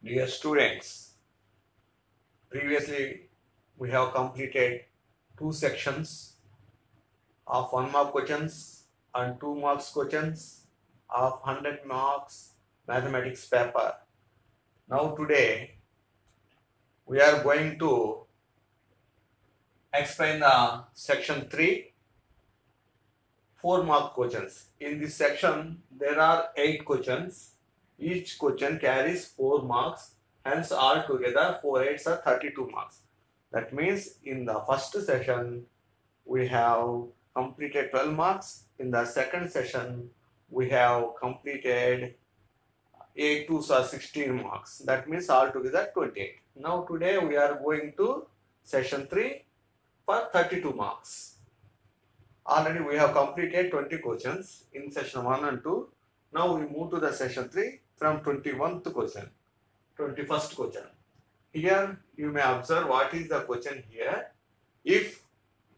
Dear students, previously we have completed two sections of 1 mark questions and 2 marks questions of 100 marks mathematics paper. Now today we are going to explain the section 3 4 mark questions. In this section there are 8 questions. Each question carries 4 marks. Hence altogether 4 8s are 32 marks. That means in the first session we have completed 12 marks. In the second session we have completed 8 2s are 16 marks. That means altogether 28. Now today we are going to session 3 for 32 marks. Already we have completed 20 questions in session 1 and 2. Now we move to the session 3 from 21st question, 21st question. Here you may observe what is the question here. If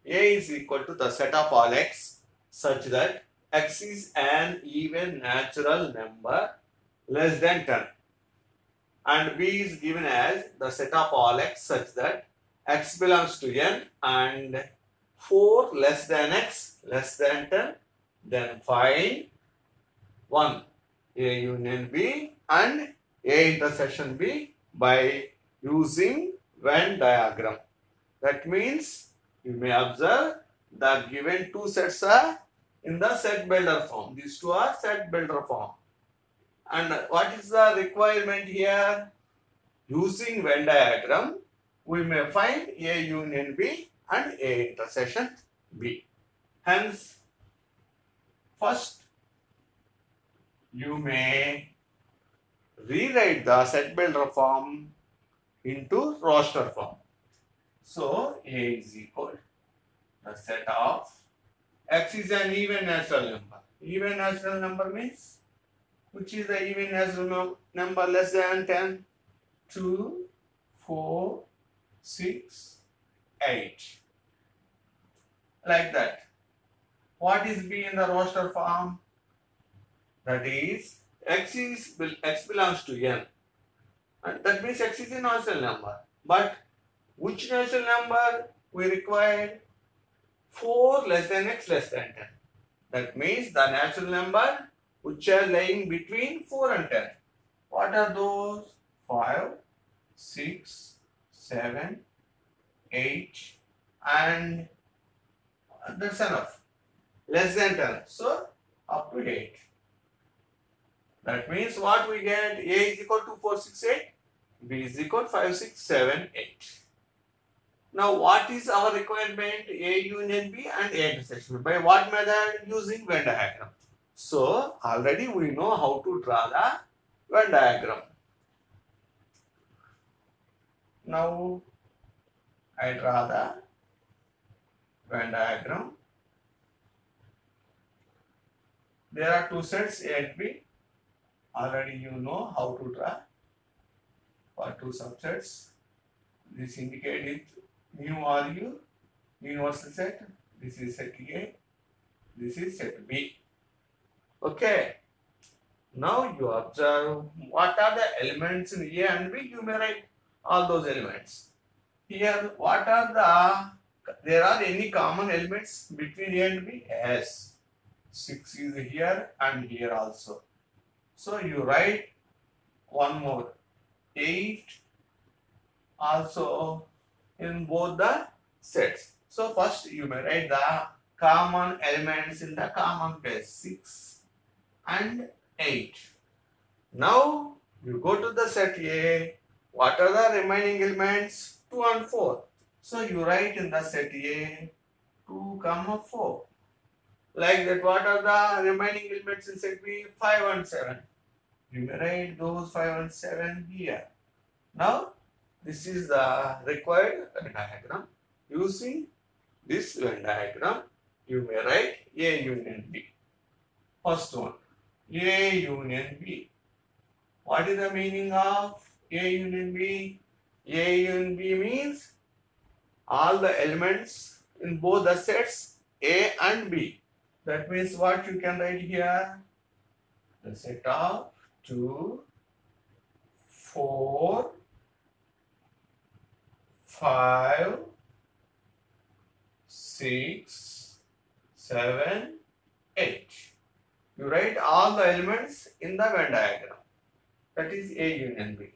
A is equal to the set of all x such that x is an even natural number less than 10 and B is given as the set of all x such that x belongs to n and 4 less than x less than 10, then find 1 A union B and A intersection B by using Venn diagram. That means you may observe the given two sets are in the set builder form. These two are set builder form. And what is the requirement here? Using Venn diagram, we may find A union B and A intersection B. Hence, first you may rewrite the set builder form into roster form. So A is equal to the set of x is an even natural number. Even natural number means which is the even natural number less than 10? 2, 4, 6, 8. Like that. What is B in the roster form? That is x belongs to n. And that means x is a natural number. But which natural number we require? 4 less than x less than 10. That means the natural number which are lying between 4 and 10. What are those? 5, 6, 7, 8 and that's enough. Less than 10. So up to 8. That means what we get? A is equal to 4, 6, 8. B is equal to 5, 6, 7, 8. Now what is our requirement? A union B and A intersection B. By what method? Using Venn diagram. So already we know how to draw the Venn diagram. Now I draw the Venn diagram. There are two sets A and B. Already you know how to draw for two subsets. This indicated mu RU, universal set. This is set A. This is set B. Okay. Now you observe what are the elements in A and B. You may write all those elements. Here, what are there are any common elements between A and B? Yes. 6 is here and here also. So you write one more 8 also in both the sets. So first you may write the common elements in the common place 6 and 8. Now you go to the set A. What are the remaining elements? 2 and 4. So you write in the set A 2, 4. Like that, what are the remaining elements in set B? 5 and 7. You may write those 5 and 7 here. Now, this is the required Venn diagram. Using this Venn diagram, you may write A union B. First one, A union B. What is the meaning of A union B? A union B means all the elements in both the sets A and B. That means what you can write here? The set of 2, 4, 5, 6, 7, 8. You write all the elements in the Venn diagram. That is A union B.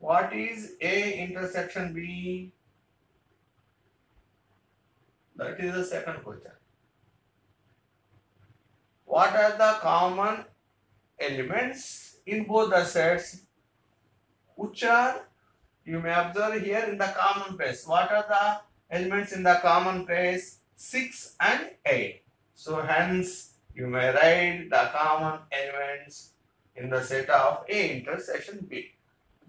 What is A intersection B? That is the second question. What are the common elements in both the sets? Which are, you may observe here in the common place. What are the elements in the common place? 6 and 8. So hence you may write the common elements in the set of A intersection B.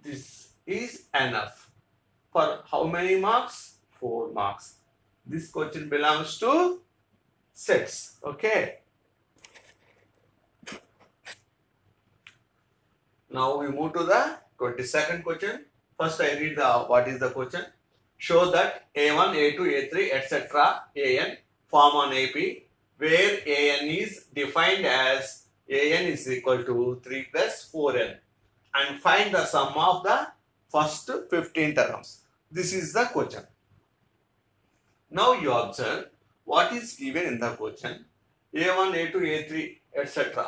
This is enough. For how many marks? 4 marks. This question belongs to sets. Okay. Now we move to the 22nd question. First I read what is the question. Show that A1, A2, A3, etc. AN form an AP where AN is defined as AN is equal to 3 plus 4N and find the sum of the first 15 terms. This is the question. Now you observe what is given in the question. A1, A2, A3, etc.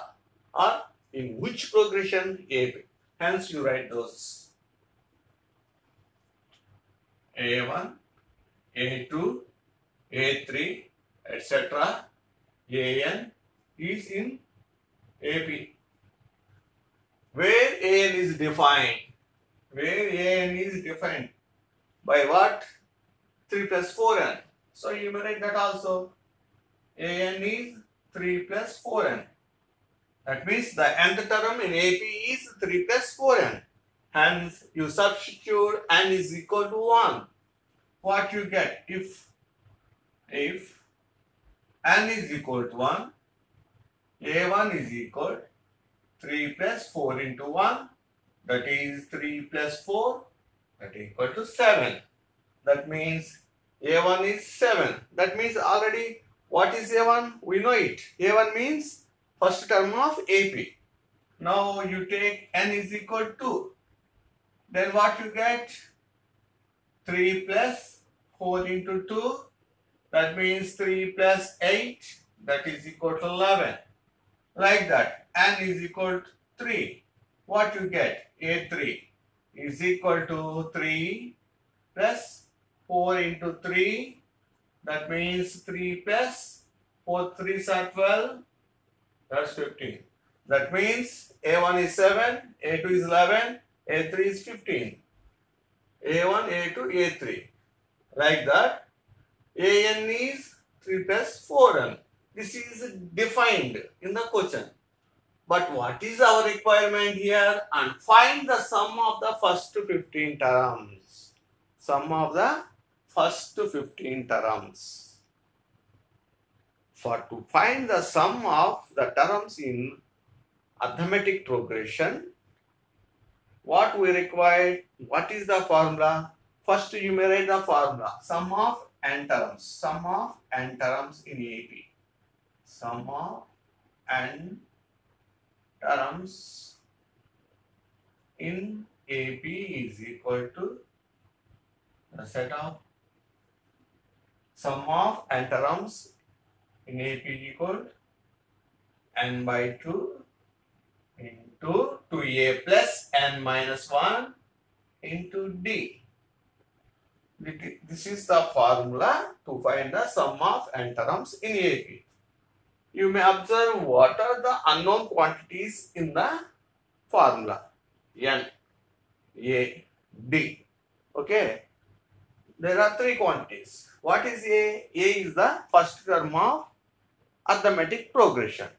are in which progression AP. Hence you write those. A1, A2, A3, etc. AN is in AP. Where AN is defined? Where AN is defined? By what? 3 plus 4N. So you may write that also. AN is 3 plus 4N. That means the nth term in AP is 3 plus 4N. Hence you substitute N is equal to 1. What you get? If N is equal to 1, A1 is equal 3 plus 4 into 1, that is 3 plus 4, that is equal to 7. That means A1 is 7. That means already what is A1? We know it. A1 means first term of AP. Now you take N is equal to, then what you get? 3 plus 4 into 2, that means 3 plus 8, that is equal to 11. Like that, N is equal to 3. What you get? A3 is equal to 3 plus 4 into 3, that means 3 plus 4 3s are 12, that's 15. That means A1 is 7, A2 is 11, A3 is 15. A1, A2, A3. Like that, AN is 3 plus 4N. This is defined in the question. But what is our requirement here? And find the sum of the first 15 terms. Sum of the first 15 terms. To find the sum of the terms in arithmetic progression, what we require? What is the formula? First you may write the formula. Sum of n terms. Sum of n terms in AP. Sum of n terms in AP is equal to the set of sum of n terms in AP is equal to n by 2 into 2a plus n minus 1 into d. This is the formula to find the sum of n terms in AP. You may observe what are the unknown quantities in the formula. N, A, D. Okay. There are 3 quantities. What is A? A is the first term of arithmetic progression.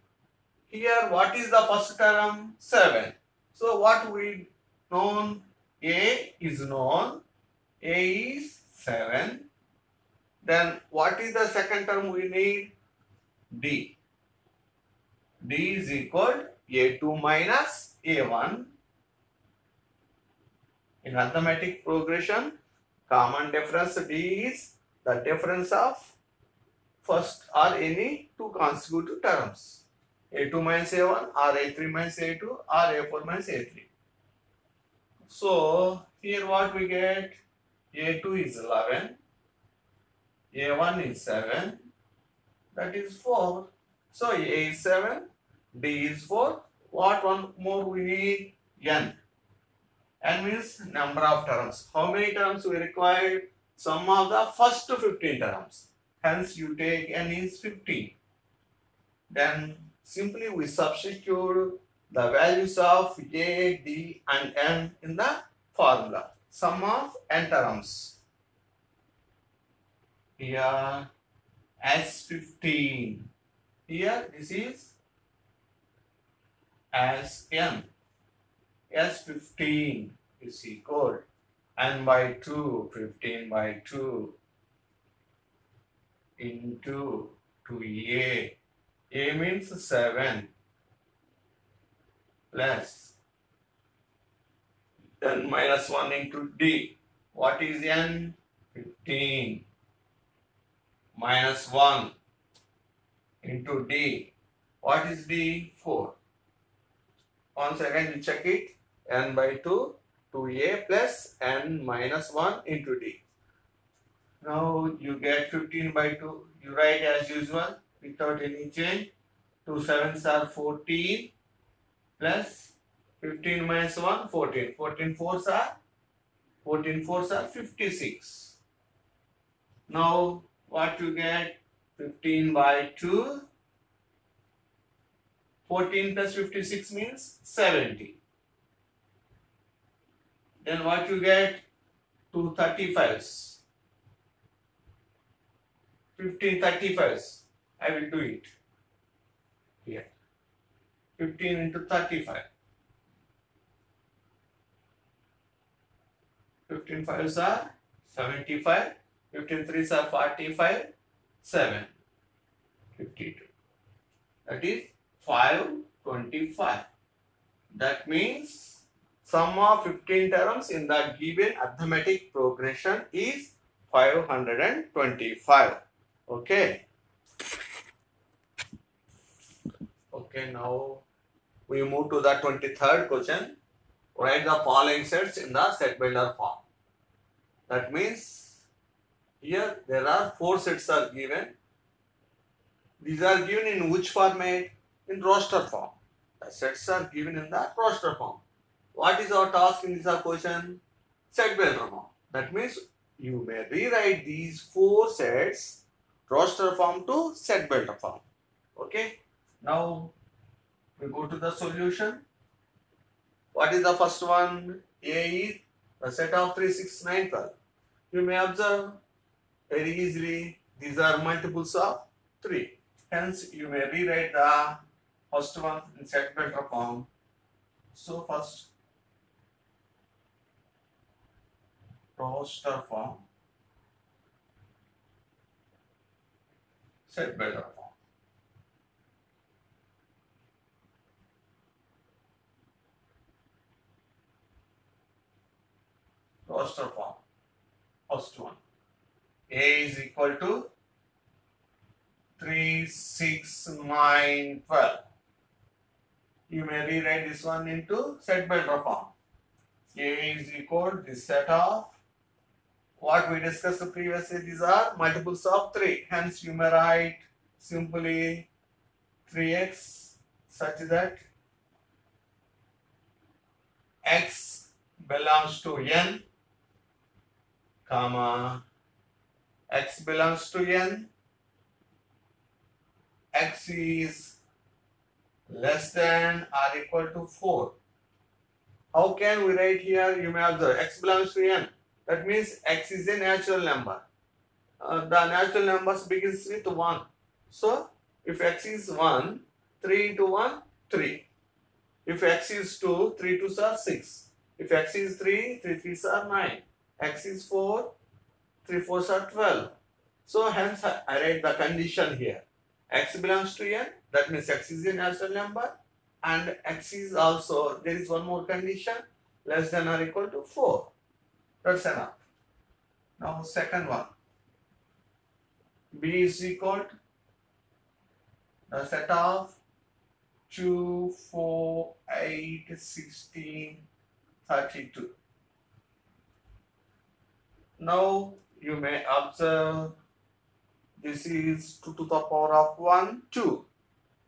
Here, what is the first term? 7. So, what we known? A is known. A is 7. Then, what is the second term we need? D. D is equal A2 minus A1. In arithmetic progression, common difference D is the difference of first or any 2 consecutive terms. A2 minus A1 or A3 minus A2 or A4 minus A3. So here what we get? A2 is 11, A1 is 7, that is 4. So A is 7, D is 4. What one more we need? N. N means number of terms. How many terms we require? Sum of the first 15 terms. Hence you take N is 15. Then simply we substitute the values of A, D and N in the formula. Sum of N terms. Here S15. Here this is Sn. S15 is equal N by 2, 15 by 2 into 2A. A means 7 plus then minus 1 into D. What is N? 15 minus 1 into D. What is D? 4. Once again you check it. N by 2, 2A plus N minus 1 into D. Now you get 15 by 2. You write as usual without any change. 2 7s are 14 plus 15 minus 1, 14. 14 4s are 56. Now what you get? 15 by 2. 14 plus 56 means 70. Then what you get? 2 35s. 15 35s. I will do it here. 15 into 35. 15 5s are 75. 15 3s are 45. 7. 52. That is 525. That means sum of 15 terms in the given arithmetic progression is 525. Okay. Okay, now we move to the 23rd question. Write the following sets in the set builder form. That means here there are 4 sets are given. These are given in which format? In roster form. The sets are given in the roster form. What is our task in this question? Set builder form. That means you may rewrite these 4 sets roster form to set builder form. Okay. Now we go to the solution. What is the first one? A is the set of 3, 6, 9, 12. You may observe very easily these are multiples of 3. Hence you may rewrite the first one in set builder form. So first roster form, set builder form. Roster form. First one. A is equal to 3, 6, 9, 12. You may rewrite this one into set builder form. A is equal to this set of what we discussed previously. These are multiples of 3. Hence you may write simply 3x such that x belongs to n, comma x belongs to n, x is less than or equal to 4. How can we write here? You may observe x belongs to n. That means x is a natural number. The natural numbers begins with 1. So if x is 1, 3 into 1, 3. If x is 2, 3 2s are 6. If x is 3, 3 3s are 9. X is 4, 3 4s are 12. So hence I write the condition here. X belongs to n, that means x is a natural number, and x is also, there is one more condition, less than or equal to 4. That's enough. Now second one. B is equal to the set of 2, 4, 8, 16, 32. Now you may observe this is 2 to the power of 1, 2.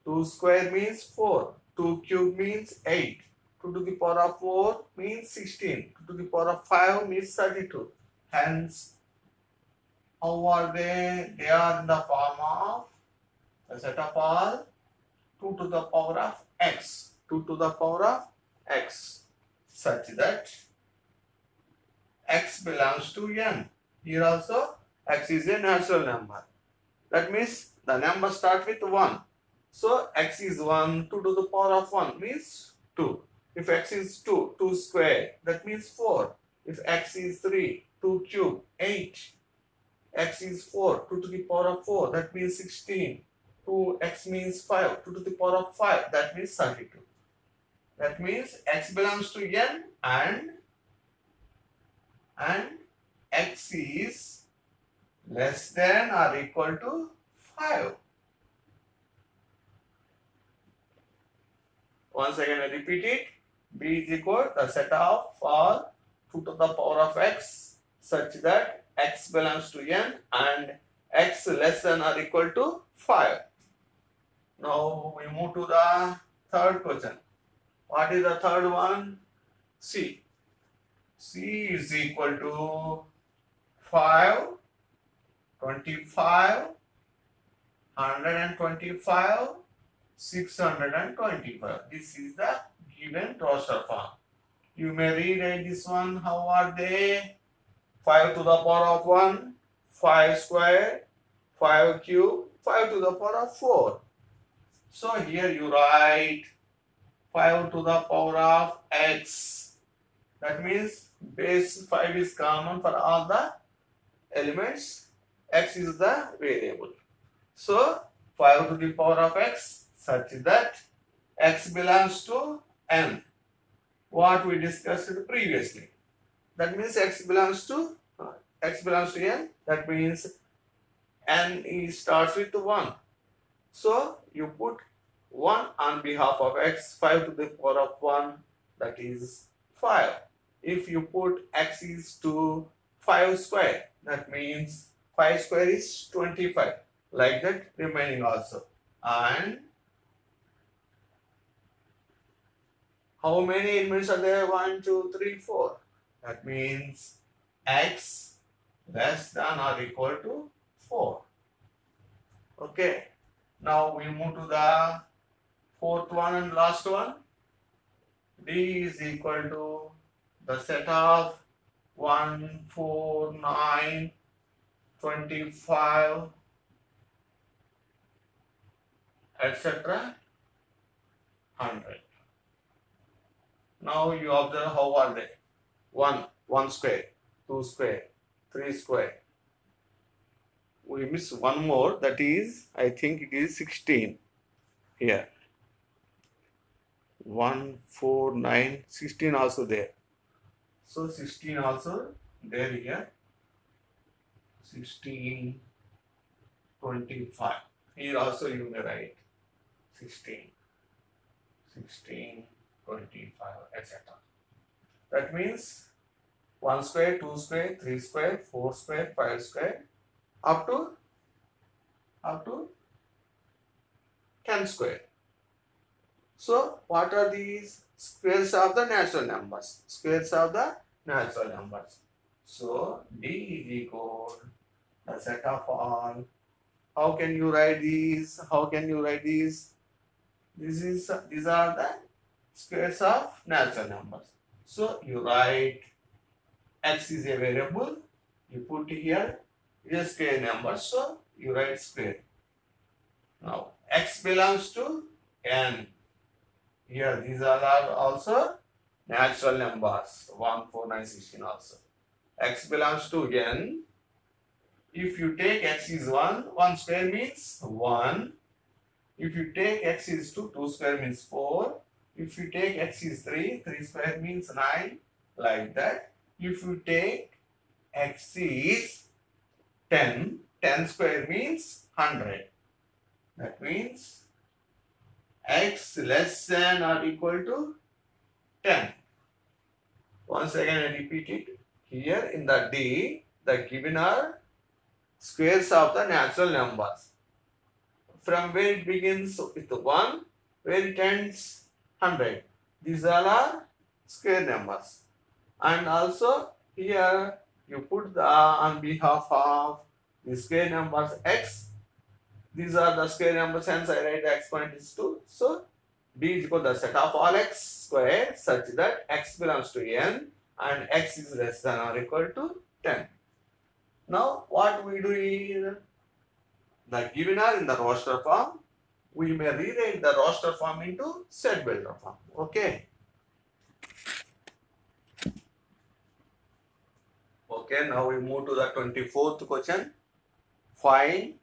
2 square means 4. 2 cube means 8. 2 to the power of 4 means 16. 2 to the power of 5 means 32. Hence, how are they? They are in the form of the set of all 2 to the power of x. 2 to the power of x, such that x belongs to n. Here also x is a natural number. That means the number starts with 1. So x is 1, 2 to the power of 1 means 2. If x is 2, 2 square, that means 4. If x is 3, 2 cube, 8. X is 4, 2 to the power of 4, that means 16. 2x means 5, 2 to the power of 5, that means 32. That means x belongs to n and x is less than or equal to 5. Once again I repeat it. B is equal to the set of all 2 to the power of x such that x belongs to n and x less than or equal to 5. Now we move to the third question. What is the third one? C. C is equal to 5, 25, 125, 625. This is the given roster form. You may rewrite this one. How are they? 5 to the power of 1, 5 square, 5 cube, 5 to the power of 4. So here you write 5 to the power of x. That means base 5 is common for all the elements. X is the variable. So 5 to the power of x such that x belongs to n. What we discussed previously. That means x belongs to n. That means n starts with 1. So you put 1 on behalf of x, 5 to the power of 1, that is 5. If you put x is to 5 square, that means 5 square is 25. Like that remaining also. And how many elements are there? 1, 2, 3, 4. That means x less than or equal to 4. Okay. Now we move to the fourth one and last one. D is equal to the set of 1, 4, 9, 25, etc. 100. Now you observe how are they? 1 square, 2 square, 3 square. We miss one more, that is, I think it is 16 here. 1, 4, 9, 16 also there. So 16 also there here. 16, 25. Here also you may write 16, 25, etc. That means 1 square, 2 square, 3 square, 4 square, 5 square, up to 10 square. So what are these? Squares of the natural numbers. Squares of the natural numbers. So D is equal to the set of all. How can you write these? These are the squares of natural numbers. So you write x is a variable. You put here a square number. So you write square. Now x belongs to n. Here these are also natural numbers. 1, 4, 9, 16 also. X belongs to n. If you take x is 1, 1 square means 1. If you take x is 2, 2 square means 4. If you take x is 3, 3 square means 9. Like that. If you take x is 10, 10 square means 100. That means x less than or equal to 10. Once again I repeat it. Here in the D, the given are squares of the natural numbers. From where it begins with 1, where it ends 100. These all are square numbers. And also here you put the on behalf of the square numbers x. These are the square numbers, hence I write the exponent is 2. So B is equal to the set of all x square such that x belongs to n and x is less than or equal to 10. Now what we do is, the given are in the roster form, we may rewrite the roster form into set builder form. Okay. Okay, now we move to the 24th question. Find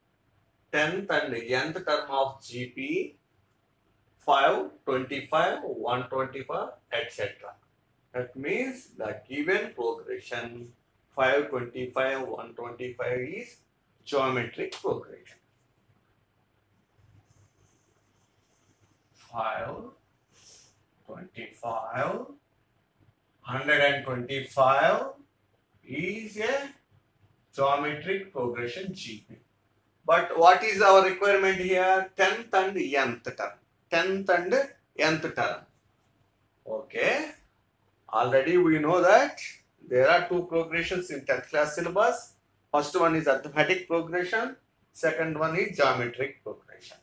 10th and nth term of GP 5, 25, 125, etc. That means the given progression 5, 25, 125 is geometric progression. 5, 25, 125 is a geometric progression GP. But what is our requirement here? 10th and nth term. 10th and nth term. Okay. Already we know that there are two progressions in 10th class syllabus. First one is arithmetic progression. Second one is geometric progression.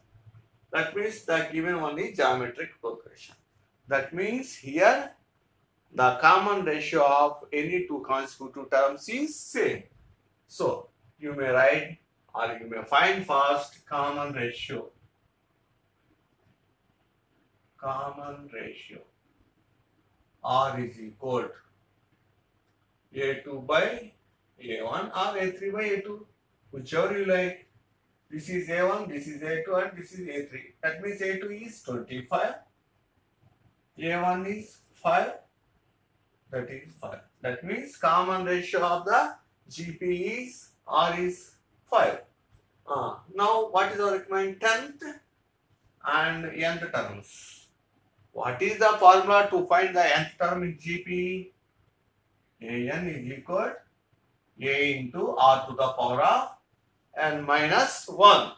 That means the given one is geometric progression. That means here the common ratio of any two consecutive terms is same. So you may write or you may find first common ratio. Common ratio R is equal to A2 by A1 or A3 by A2, whichever you like. This is A1, this is A2 and this is A3. That means A2 is 25, A1 is 5, that is 5. That means common ratio of the GP is R is 5. Now what is our requirement? 10th and nth terms. What is the formula to find the nth term in GP? An is equal to A into R to the power of n minus 1.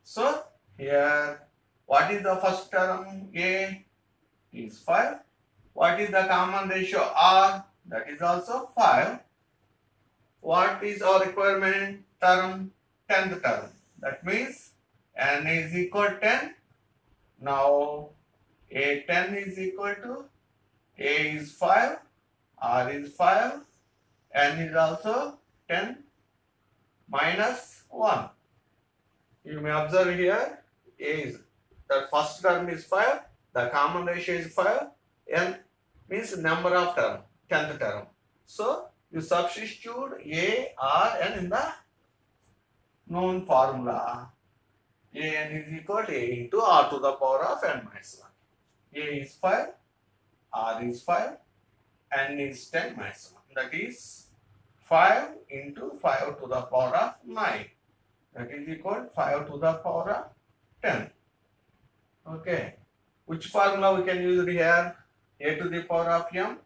So here what is the first term? A is 5. What is the common ratio R? That is also 5. What is our requirement term? 10th term. That means n is equal to 10. Now A10 is equal to A is 5, R is 5, n is also 10 minus 1. You may observe here A is, the first term is 5, the common ratio is 5, n means number of term, 10th term. So you substitute A, R, n in the known formula. An is equal to A into R to the power of n minus 1. A is 5, R is 5, n is 10 minus 1. That is 5 into 5 to the power of 9. That is equal to 5 to the power of 10. Okay. Which formula we can use here? A to the power of m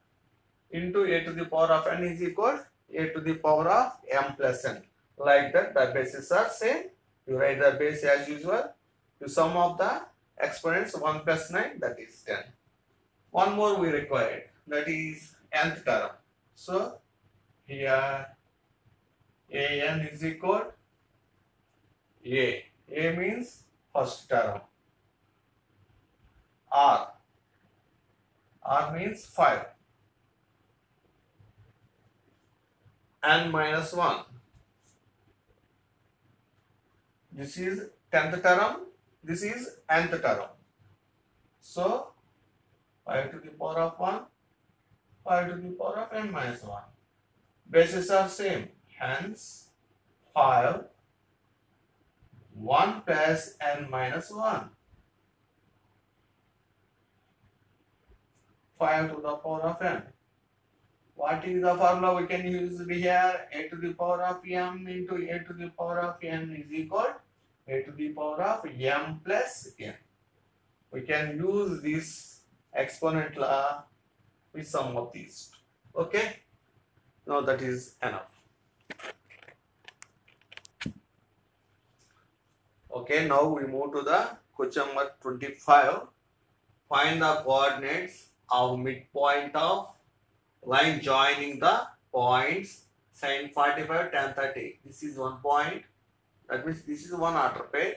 into A to the power of n is equal to A to the power of m plus n. Like that, the bases are same. You write the base as usual. You sum of the exponents 1 plus 9, that is 10. One more we require, that is nth term. So here an is equal to A means first term. R means 5. N minus 1. This is 10th term, this is nth term. So 5 to the power of 1, 5 to the power of n minus 1. Bases are same, hence 5, 1 plus n minus 1. 5 to the power of n. What is the formula we can use here? A to the power of m into A to the power of n is equal to A to the power of m plus n. We can use this exponent law with some of these. Okay, now that is enough. Okay, now we move to the question number 25. Find the coordinates of midpoint of line joining the points sin 45, tan 30. This is one point. That means this is one order pair.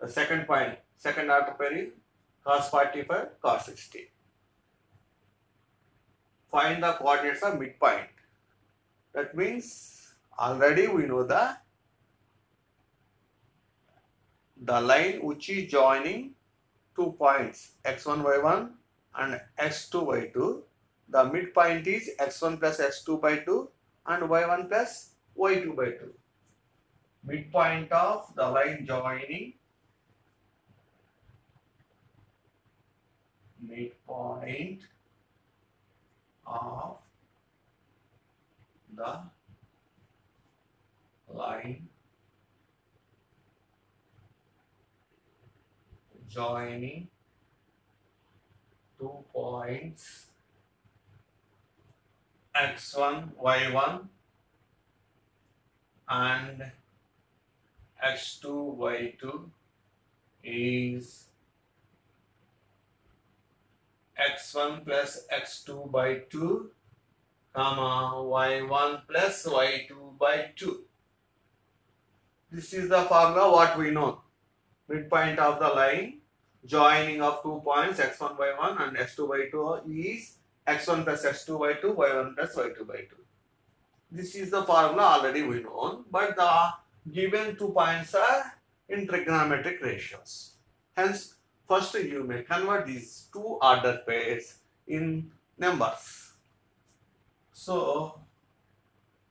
The second point, second order pair is cos 45, cos 60. Find the coordinates of midpoint. That means already we know the line which is joining 2 points x1 y1 and x2 y2. The midpoint is x1 plus x2 by 2 and y1 plus y2 by 2. Midpoint of the line joining midpoint of the line joining 2 points x1 y1 and x2 y2 is x1 plus x2 by 2 comma y1 plus y2 by 2. This is the formula what we know. Midpoint of the line joining of 2 points x1 y1 and x2 y2 is x1 plus x2 by 2 y1 plus y2 by 2. This is the formula already we know, but the given 2 points are in trigonometric ratios. Hence, first you may convert these 2 order pairs in numbers. So,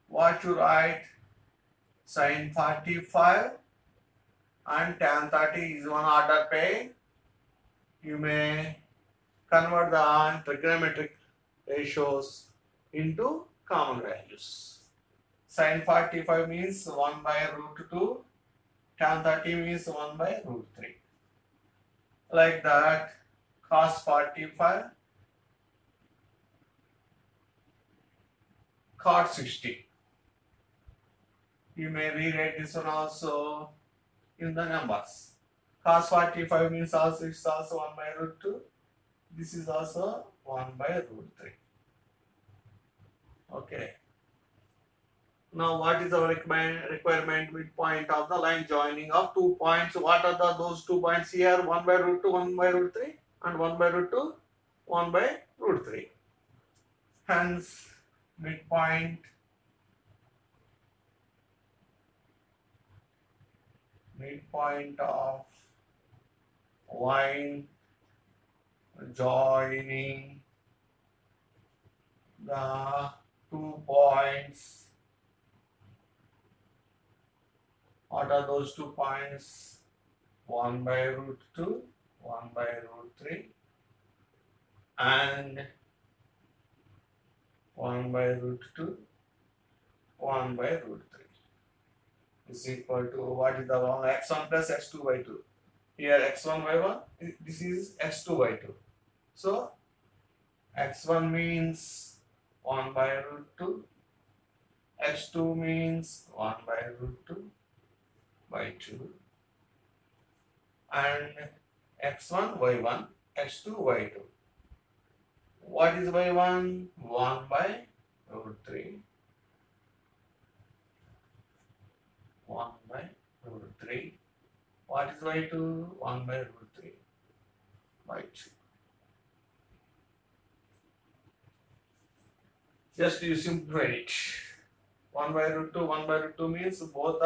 what you write? Sin 45 and tan 30 is one order pair. You may convert the trigonometric ratios into common values. Sin 45 means 1 by root 2, tan 30 means 1 by root 3. Like that, cos 45, cot 60. You may rewrite this one also in the numbers. Cos 45 means also it's also 1 by root 2. This is also 1 by root 3. Okay. Now what is our requirement midpoint of the line joining of 2 points? What are those 2 points here? 1 by root 2, 1 by root 3 and 1 by root 2, 1 by root 3. Hence midpoint of line joining the 2 points. What are those 2 points? 1 by root 2, 1 by root 3 and 1 by root 2, 1 by root 3 is equal to what is the one? X1 plus x2 by 2. Here x1 by 1, this is x2 by 2. So x1 means 1 by root 2, x2 means 1 by root 2 by 2 and x1 y1, x2 y2. What is y1? 1 by root 3. 1 by root 3. What is y2? 1 by root 3 by 2. Just you simplify it. 1 by root 2, 1 by root 2 means both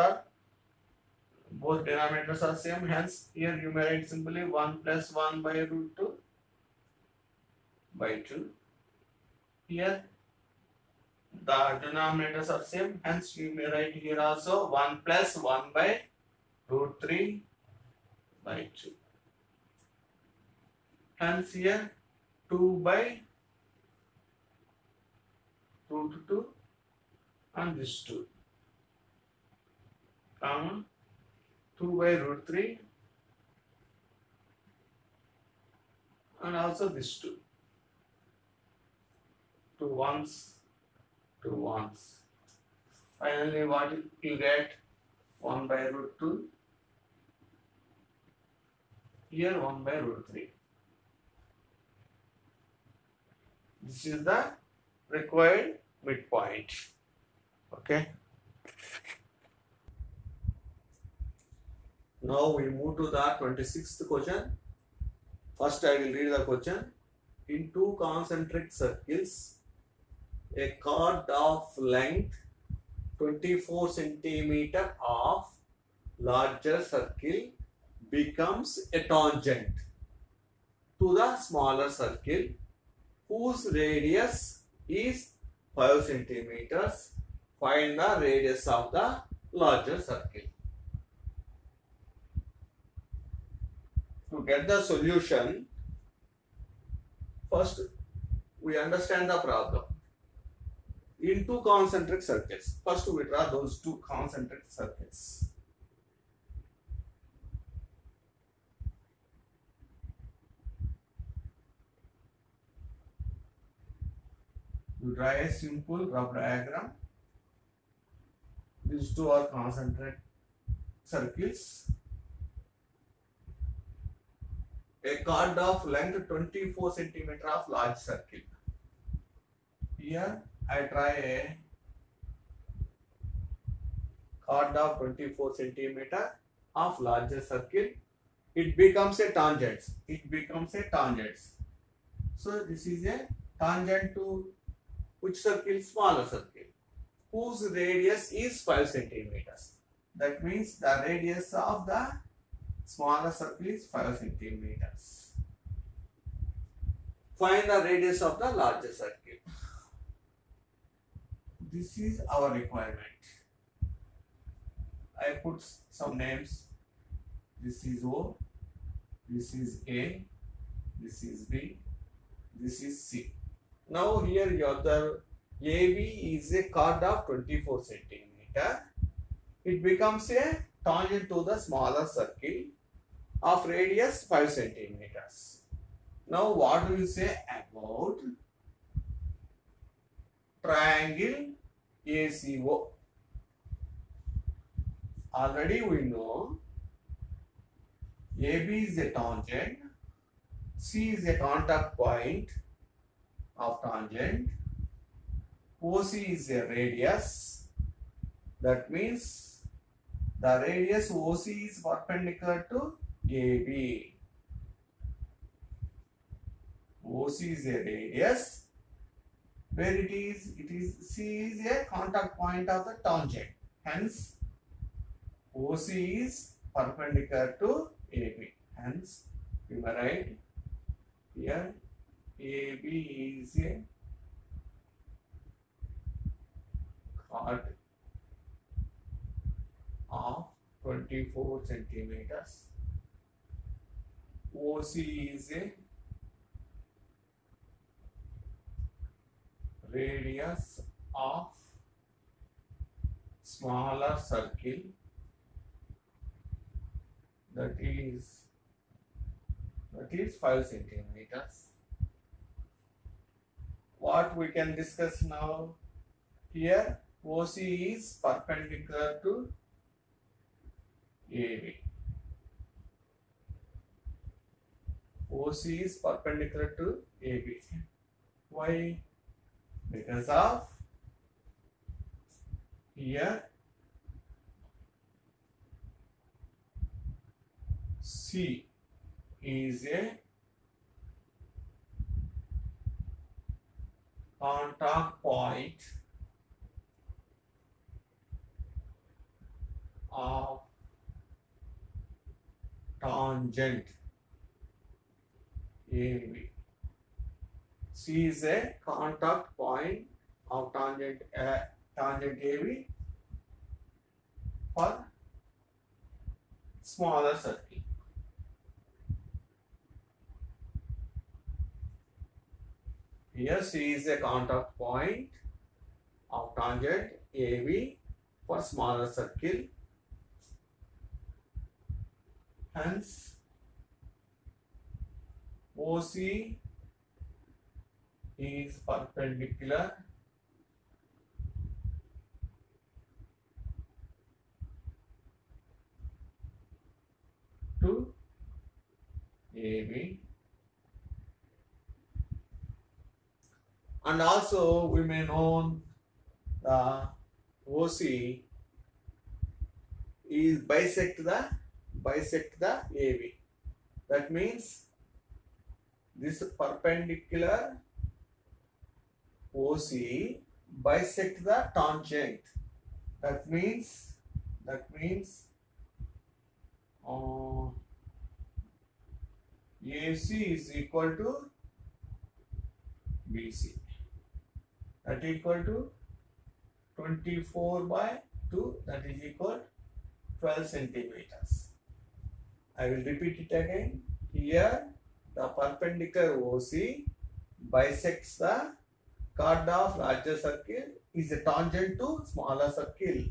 denominators are same. Hence, here you may write simply 1 plus 1 by root 2 by 2. Here the denominators are same. Hence, you may write here also 1 plus 1 by root 3 by 2. Hence, here 2 by root 2 and this 2, comma 2 by root 3 and also this 2. 2 ones 2 ones. Finally, what you get? 1 by root 2. Here 1 by root 3. This is the required midpoint. Okay. Now we move to the 26th question. First I will read the question. In two concentric circles, a chord of length 24 centimeter of larger circle becomes a tangent to the smaller circle whose radius is 5 centimeters. Find the radius of the larger circle. To get the solution, first we understand the problem. In two concentric circles, first we draw those two concentric circles. You draw a simple rough diagram. These two are concentric circles. A chord of length 24 centimeter of large circle. Here I try a chord of 24 centimeter of larger circle. It becomes a tangent. It becomes a tangent. So this is a tangent to which circle? Smaller circle, whose radius is 5 centimeters. That means the radius of the smaller circle is 5 centimeters. Find the radius of the larger circle. This is our requirement. I put some names. This is O, this is A, this is B, this is C. Now here the AB is a chord of 24 centimeter. It becomes a tangent to the smaller circle of radius 5 centimeters. Now what do you say about triangle ACO? Already we know AB is a tangent, C is a contact point of tangent, OC is a radius. That means the radius OC is perpendicular to AB. OC is a radius. Where it is C is a contact point of the tangent. Hence, OC is perpendicular to AB. Hence, we may write here AB is a chord of 24 centimeters. OC is a radius of smaller circle, that is 5 centimeters. What we can discuss now? Here OC is perpendicular to AB. OC is perpendicular to AB. Why? Because of here C is a contact point of tangent AB. C is a contact point of tangent AB for smaller circle. Here C is a contact point of tangent AB for smaller circle. Hence, OC is perpendicular AB. And also we may know the OC is bisect the AB. That means this perpendicular OC bisect the tangent. That means AC is equal to BC. That is equal to 24 by 2. That is equal 12 centimeters. I will repeat it again. Here the perpendicular OC bisects the chord of larger circle is a tangent to smaller circle.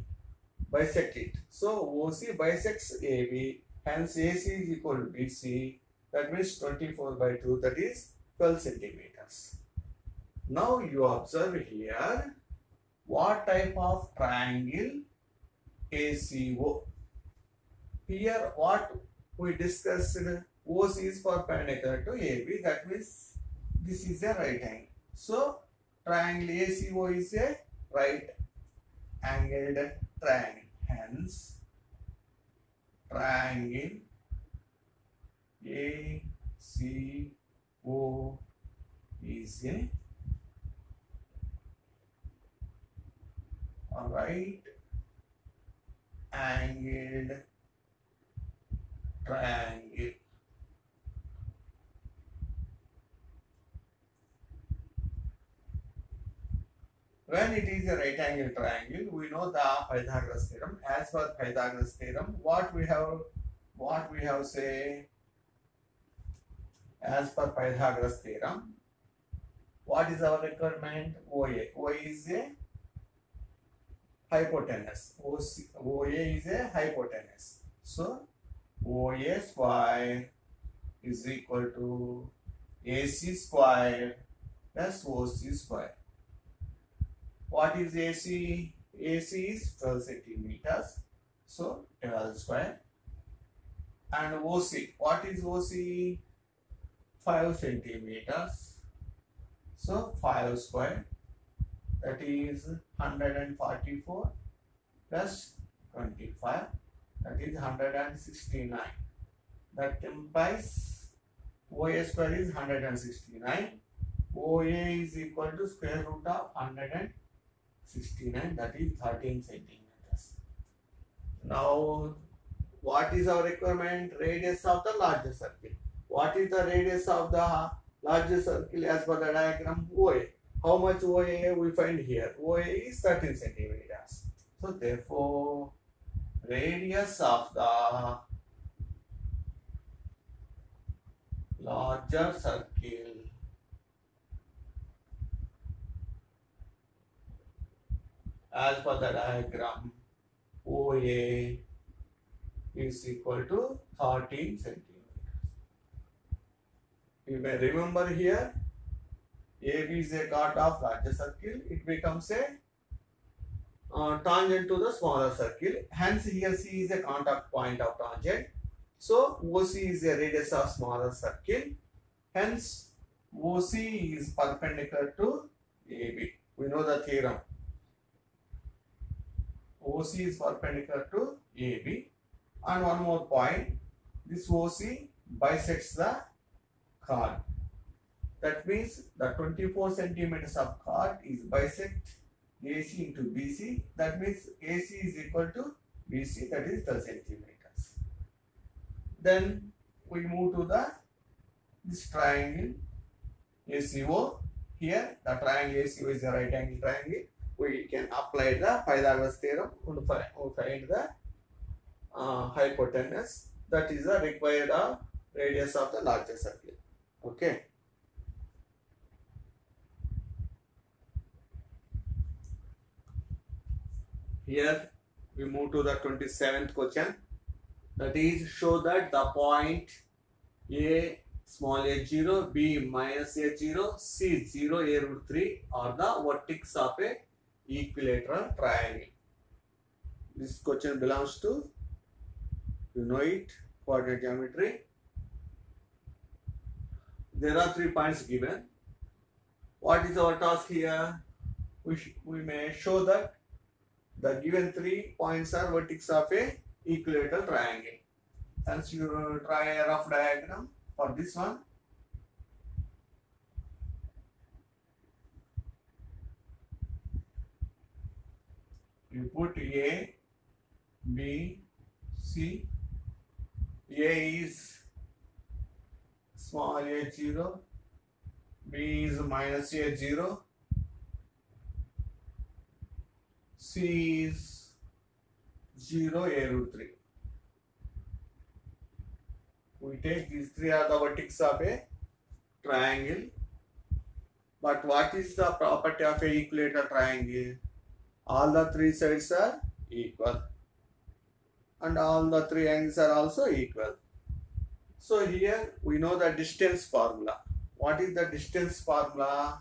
Bisect it. So OC bisects AB, hence AC is equal to BC. That means 24 by 2, that is 12 centimeters. Now you observe here what type of triangle ACO. Here what we discussed, OC is perpendicular to AB, that means this is a right angle. So triangle ACO is a right angled triangle. Hence triangle ACO is a right angled triangle. When it is a right angle triangle, we know the Pythagoras theorem. As per Pythagoras theorem, what we have say, as per Pythagoras theorem, what is our requirement? OA. OA is a hypotenuse. OA is a hypotenuse. So OA square is equal to AC square plus OC square. What is AC? AC is 12 centimeters. So 12 square. And OC. What is OC? 5 centimeters. So 5 square. That is 144 plus 25. That is 169. That implies OA square is 169. OA is equal to square root of 169. That is 13 centimeters. Now, what is our requirement? Radius of the larger circle. What is the radius of the larger circle as per the diagram? OA. How much OA we find here? OA is 13 centimeters. So therefore, radius of the larger circle as per the diagram, OA is equal to 13 centimeters. You may remember here, AB is a chord of larger circle. It becomes a tangent to the smaller circle. Hence here C is a contact point of tangent. So OC is a radius of smaller circle. Hence OC is perpendicular to AB. We know the theorem. OC is perpendicular to AB. And one more point, this OC bisects the chord. That means the 24 centimeters of chord is bisect AC into BC. That means AC is equal to BC, that is 12 centimeters. Then we move to this triangle ACO. Here the triangle ACO is a right angle triangle. We can apply the Pythagoras theorem and find the hypotenuse, that is the required radius of the larger circle. Okay. Here we move to the 27th question. That is, show that the point A small h0, B minus h0, C 0, A root 3 are the vertex of a equilateral triangle. This question belongs to, you know it, coordinate geometry. there are 3 points given. What is our task here? We may show that the given 3 points are vertex of a equilateral triangle. Hence you try a rough diagram for this one. You put A, B, C. A is small a 0, B is minus a 0, C is 0 a root 3. We take these 3 are the vertex of a triangle. But what is the property of a equilateral triangle? All the 3 sides are equal and all the 3 angles are also equal. So here we know the distance formula. What is the distance formula?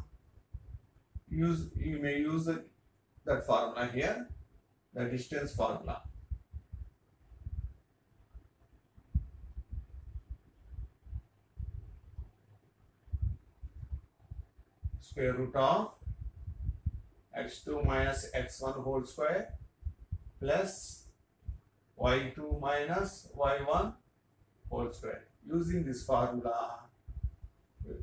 You may use that formula here, the distance formula. Square root of x2 minus x1 whole square plus y2 minus y1 whole square. Using this formula,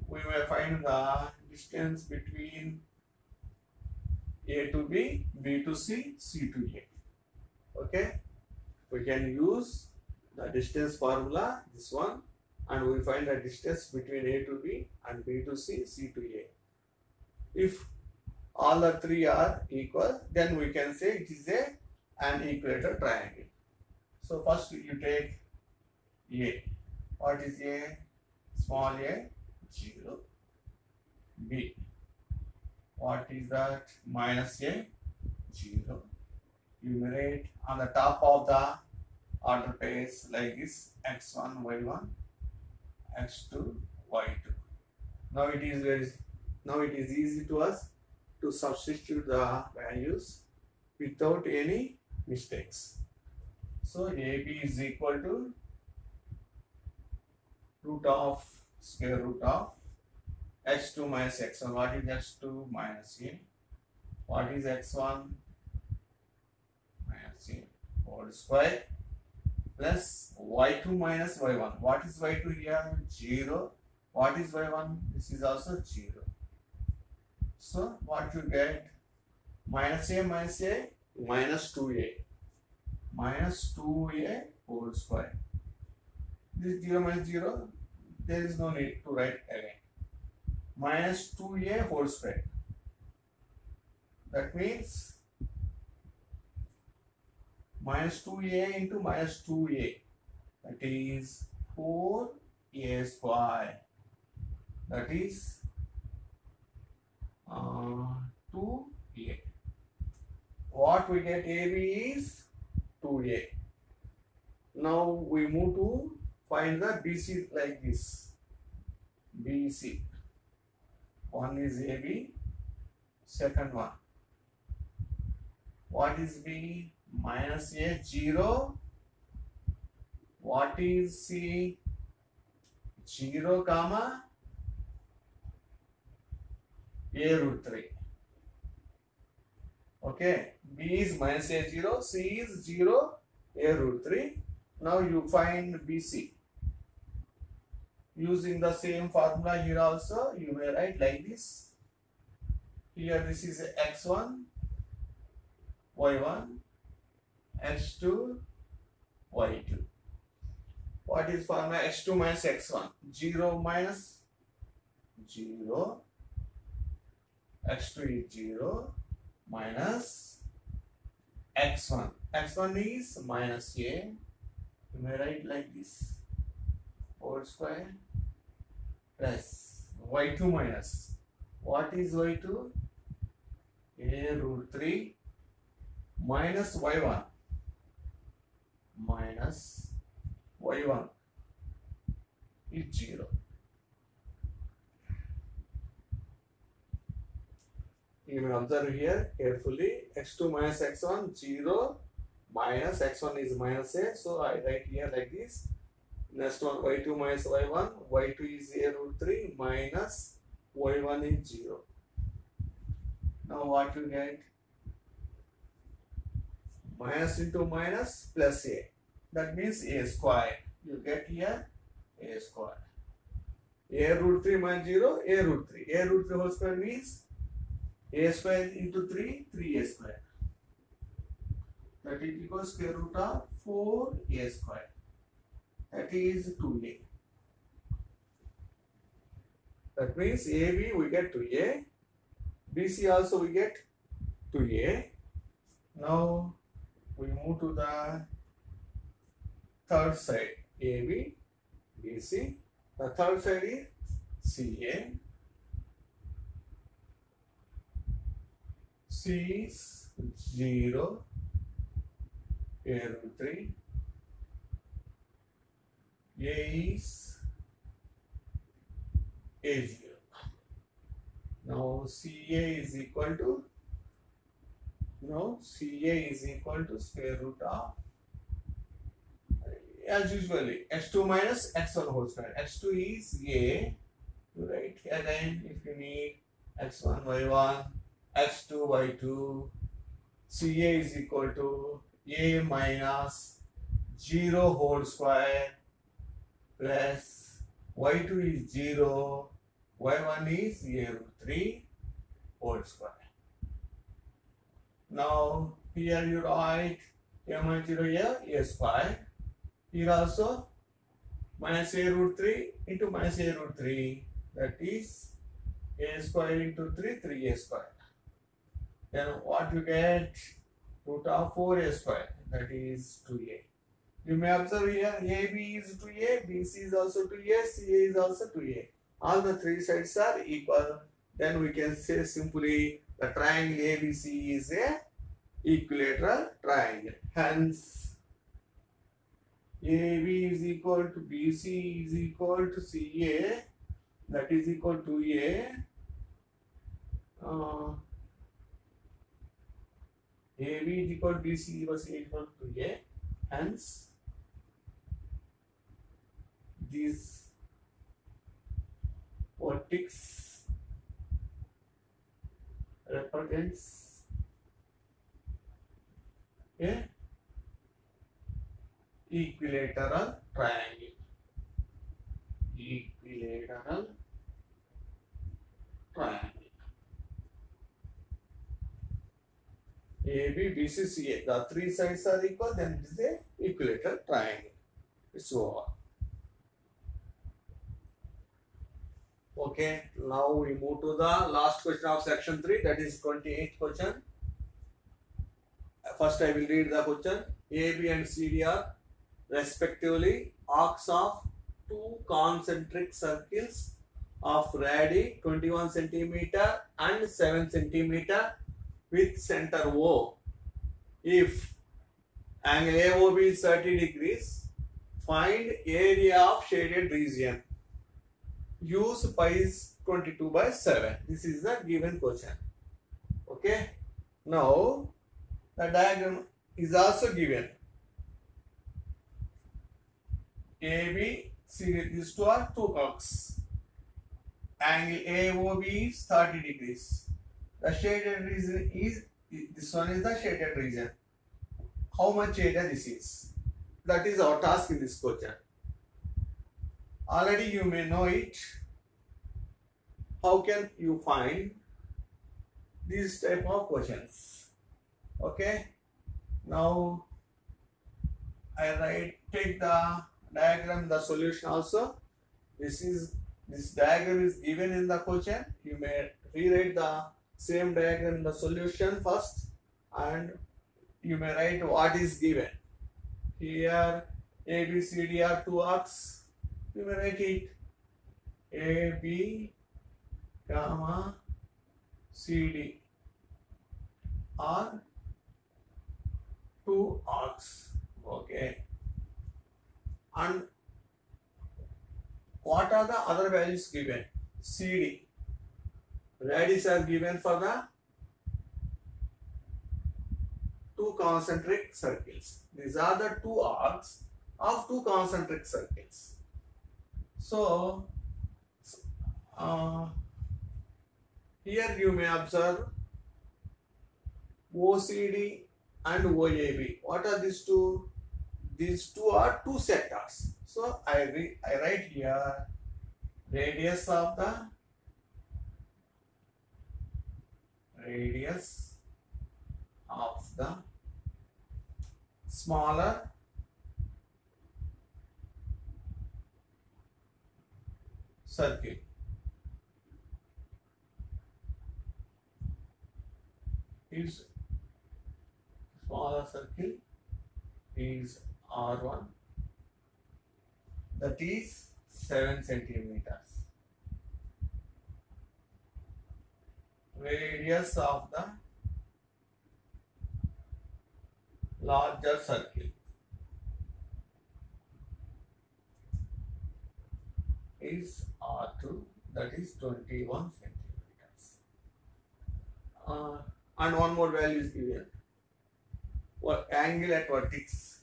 we may find the distance between A to B, B to C, C to A. Okay, we can use the distance formula, this one, and we find the distance between A to B and B to C, C to A. If all the 3 are equal, then we can say it is an equilateral triangle. So first you take A. What is A? Small a, 0. B. What is that? Minus a, 0. Enumerate on the top of the order pairs like this: x1, y1, x2, y2. Now it is easy to us to substitute the values without any mistakes. So AB is equal to square root of x2 minus x1. What is x2? Minus a. What is x1? Minus a whole square plus y2 minus y1. What is y2 here? 0. What is y1? This is also 0. So what you get? Minus a minus 2a. Minus 2a whole square. This 0 minus 0, there is no need to write again. Minus 2a whole square. That means minus 2a into minus 2a. That is 4a square. That is 2a. What we get? AB is 2a. Now we move to find the BC like this. BC. One is AB, second one. What is B? Minus a, 0. What is C? 0 comma a root 3. Okay, B is minus a, 0, C is 0, a root 3. Now you find BC. Using the same formula here also, you may write like this. Here this is x1, y1, x2, y2. What is formula? x2 minus x1. 0 minus 0. x2 is 0 minus x1. x1 is minus a. You may write like this. Whole square plus y2 minus. What is y2? A root 3 minus y1 minus y1 is 0. You may observe here carefully. x2 minus x1, 0 minus x1 is minus a. So I write here like this. Next one, y2 minus y1. y2 is a root 3 minus y1 is 0. Now what you get? Minus into minus plus a. That means a square. You get here a square. A root 3 minus 0, a root 3. A root 3 whole square means a square into 3, 3a square. That is equals square root of 4a square. That is 2a. That means AB we get 2a. BC also we get 2a. Now we move to the third side. AB, BC. The third side is CA. C is 0. A root 3. A is A0. Now CA is equal to square root of, as usually, x2 minus x1 whole square. x2 is a, you write here again if you need x1 y1, x2 y2. CA is equal to a minus 0 whole square plus y2 is 0, y1 is a root 3 whole square. Now here you write a minus 0 here, a square. Here also minus a root 3 into minus a root 3, that is a square into 3, 3a square. Then what you get? Root of 4a square, that is 2a. You may observe here AB is 2a, BC is also 2a, CA is also 2a. All the three sides are equal. Then we can say simply the triangle ABC is a equilateral triangle. Hence, AB is equal to BC is equal to CA, that is equal to A. AB is equal to BC was equal to A. Hence, this vertex represents a equilateral triangle. Equilateral triangle. AB, BC, CA. The three sides are equal, then it is a equilateral triangle. It's over. Okay, now we move to the last question of section 3, that is 28th question. First I will read the question. AB and CD are respectively arcs of two concentric circles of radii 21 cm and 7 cm with center O. If angle AOB is 30 degrees, find area of shaded region. Use pi is 22/7. This is the given question. Okay. Now the diagram is also given. AB, see these two are two arcs. Angle AOB is 30 degrees. The shaded region is, this one is the shaded region. How much area this is? That is our task in this question. Already you may know it. How can you find these type of questions? Okay. Now I take the diagram, the solution also. This diagram is given in the question. You may rewrite the same diagram in the solution first, and you may write what is given. Here A, B, C, D are two arcs. You may write it A, B, comma, C, D are two arcs. Okay. And what are the other values given? CD. Radius are given for the two concentric circles. These are the two arcs of two concentric circles. So here you may observe OCD and OAB. What are these two? These two are two sectors. So I write here radius of the smaller circle is R1, that is 7 centimeters. Radius of the larger circle is R2, that is 21 centimeters. And one more value is given. What angle at vertex?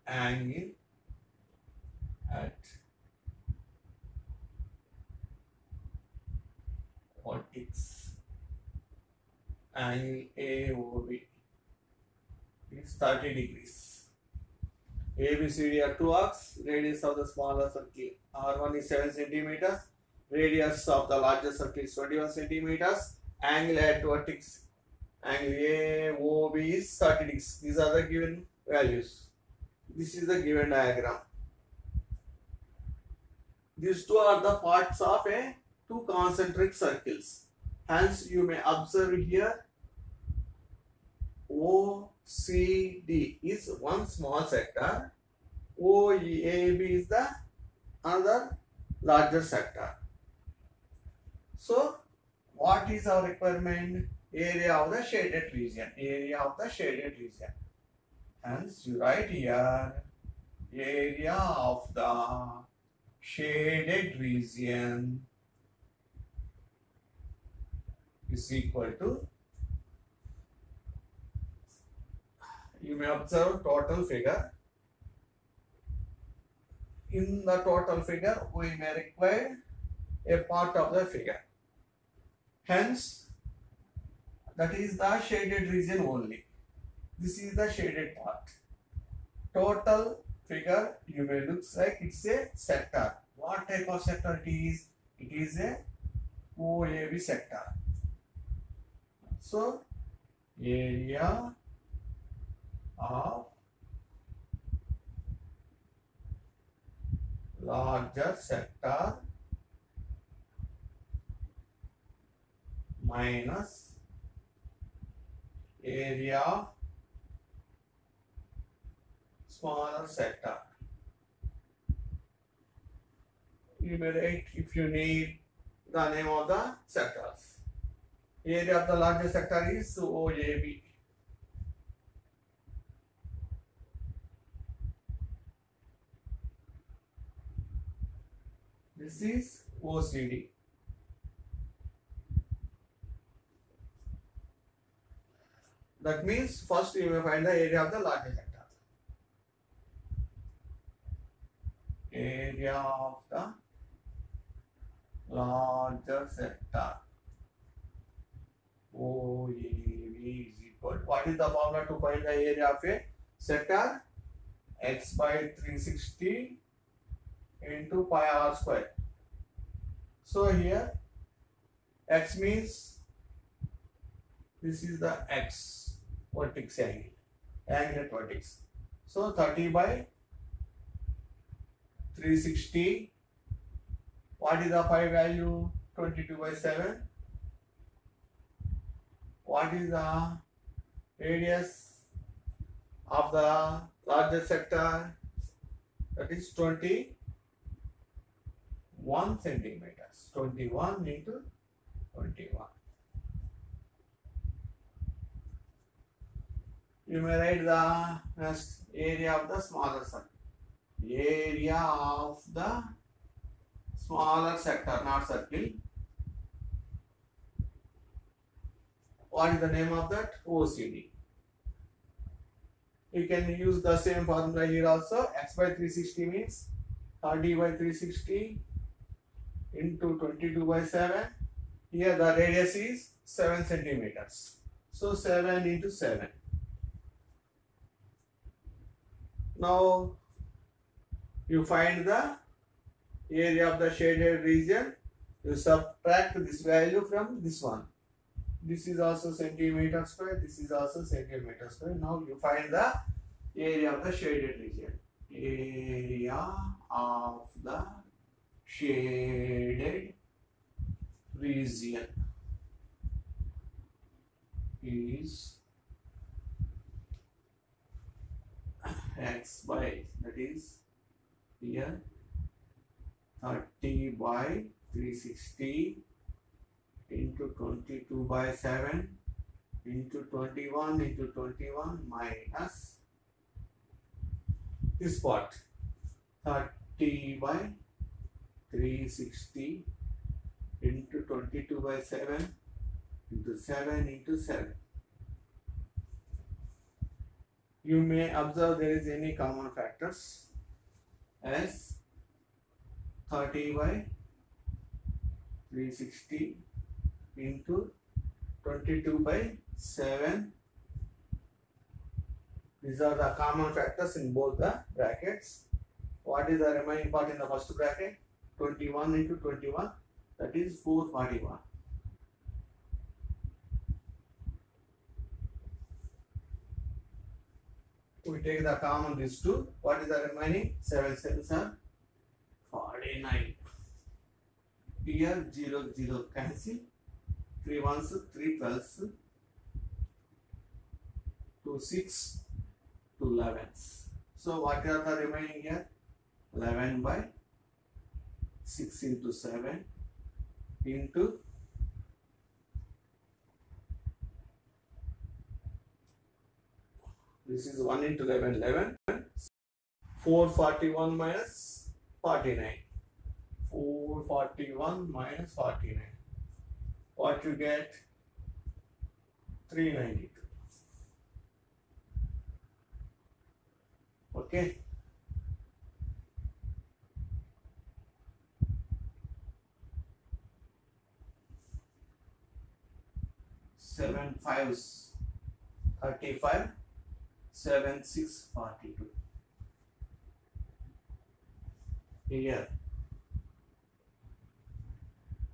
Angle at vertex, angle AOB is 30 degrees. ABCD are two arcs. Radius of the smaller circle R1 is 7 centimeters. Radius of the larger circle is 21 centimeters. Angle at vertex, angle AOB is 30 degrees. These are the given values. This is the given diagram. These two are the parts of two concentric circles. Hence, you may observe here OCD is one small sector. OAB is the another larger sector. So, what is our requirement? Area of the shaded region. Area of the shaded region. Hence, you write here area of the shaded region is equal to, you may observe total figure. In the total figure, we may require a part of the figure. Hence, that is the shaded region only. This is the shaded part. Total figure, you may look like it's a sector. What type of sector it is? It is a OAB sector. So, area of larger sector minus area of smaller sector. You may write, if you need, the name of the sectors. Area of the larger sector is OAB. This is OCD. That means first you may find the area of the larger sector. Area of the larger sector OAB is equal. What is the formula to find the area of a sector? X by 360 into pi r square. So here X means this is the X vertex angle at vertex. So 30 by 360. What is the pi value? 22 by 7. What is the radius of the larger sector? That is 21 centimeters. 21 into 21. You may write the next area of the smaller circle. Area of the smaller sector, not circle. What is the name of that? OCD. You can use the same formula here also. X by 360 means 30 by 360 into 22 by 7. Here the radius is 7 centimeters. So 7 into 7. Now you find the area of the shaded region. You subtract this value from this one. This is also centimeter square. This is also centimeter square. Now you find the area of the shaded region. Area of the shaded region is X by, that is here 30 by 360 into 22 by 7 into 21 into 21 minus this part 30 by 360 into 22 by 7 into 7 into 7. You may observe there is any common factors as 30 by 360 into 22 by 7. These are the common factors in both the brackets. What is the remaining part in the first bracket? 21 into 21, that is 441. We take the common these two. What is the remaining? 7 7s are 49. Here 0 0 cancel. 3 1s, 3 12s, 2 6, 2 11s. So what are the remaining here? 11 by 6 into 7 into this is 1 into 11, 11. 441 minus 49. 441 minus 49. What you get? 392. Okay. Seven fives 35. 7 6 42. Here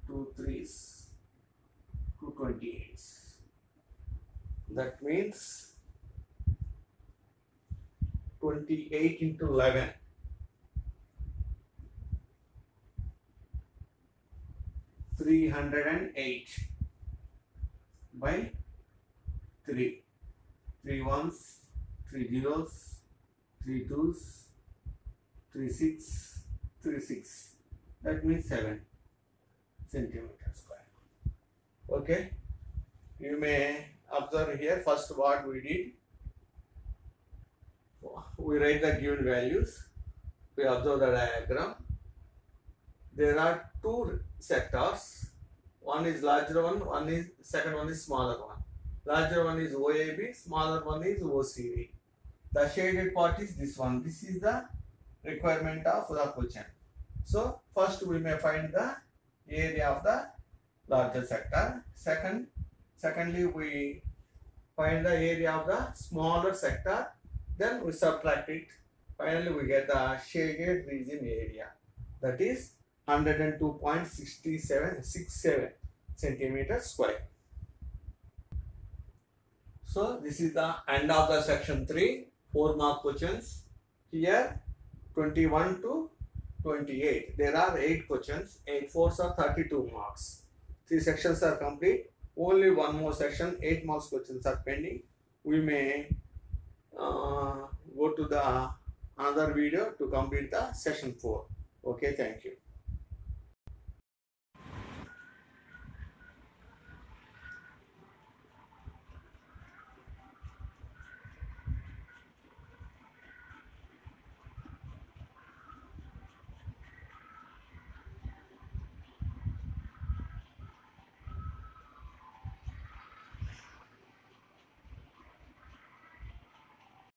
2 3s 2 28s. That means 28 into 11. 308 by 3. 3 1s, 3 zeros, 3 2s, 3 6, 3 6. That means 7 centimeter square. Okay. You may observe here first what we did. We write the given values. We observe the diagram. There are two sectors. One is larger one, second one is smaller one. Larger one is OAB, smaller one is OCB. The shaded part is this one. This is the requirement of the question. So first we may find the area of the larger sector. Secondly we find the area of the smaller sector. Then we subtract it. Finally we get the shaded region area. That is 102.6767 centimeters square. So this is the end of the section 3, 4 mark questions. Here 21 to 28. There are 8 questions. 8 fours are 32 marks. 3 sections are complete. Only one more section, 8 marks questions are pending. We may go to the another video to complete the session 4. Okay, thank you.